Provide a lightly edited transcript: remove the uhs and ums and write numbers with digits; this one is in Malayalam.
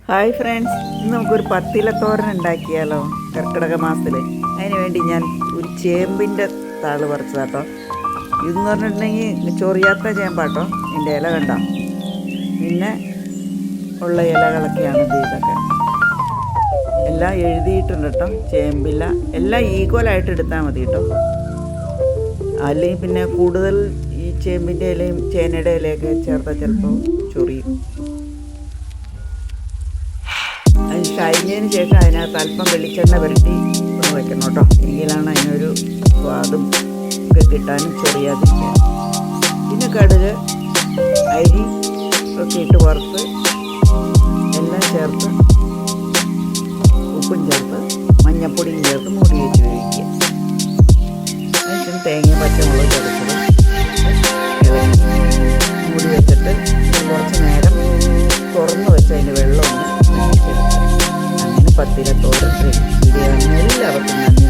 ഹായ് ഫ്രണ്ട്സ്, ഇന്ന് നമുക്കൊരു പത്തിലത്തോരൻ ഉണ്ടാക്കിയാലോ? കർക്കിടക മാസത്തിൽ. അതിന് വേണ്ടി ഞാൻ ഒരു ചേമ്പിൻ്റെ താള് പറിച്ചതാട്ടോ. ഇതെന്ന് പറഞ്ഞിട്ടുണ്ടെങ്കിൽ ചൊറിയാത്ത ചേമ്പാട്ടോ. ഇതിൻ്റെ ഇല കണ്ട, പിന്നെ ഉള്ള ഇലകളൊക്കെയാണ് ഇതൊക്കെ. എല്ലാം എഴുതിയിട്ടുണ്ട് കേട്ടോ. ചേമ്പില എല്ലാം ഈക്വലായിട്ട് എടുത്താൽ മതി കേട്ടോ. അല്ലെങ്കിൽ പിന്നെ കൂടുതൽ ഈ ചേമ്പിൻ്റെ ഇലയും ചേനയുടെ ഇലയൊക്കെ ചേർത്താൽ ചിലപ്പോൾ ചൊറിയും. അത് കഴിഞ്ഞതിന് ശേഷം അതിനകത്ത് അല്പം വെളിച്ചെണ്ണ പുരട്ടി ഒന്ന് വയ്ക്കണം കേട്ടോ. എങ്കിലാണ് അതിനൊരു സ്വാദും ഒക്കെ കിട്ടാനും ചെറിയാതിരിക്കാൻ. പിന്നെ കടുക്, അരി ഒക്കെ ഇട്ട് വറുത്ത് എല്ലാം ചേർത്ത് ഉപ്പും ചേർത്ത് മഞ്ഞപ്പൊടിയും ചേർത്ത് മൂടി വെച്ച് വേവിക്കുക. അതിന് തേങ്ങ പച്ചമുളക് ചേർത്തത് മൂടി വെച്ചിട്ട് കുറച്ച് നേരം തുറന്ന് വെച്ച് അതിൻ്റെ വെള്ളം ഒന്ന് അങ്ങനെ പത്തിലത്തോരൻ റെഡി. എല്ലാവർക്കും നന്ദി.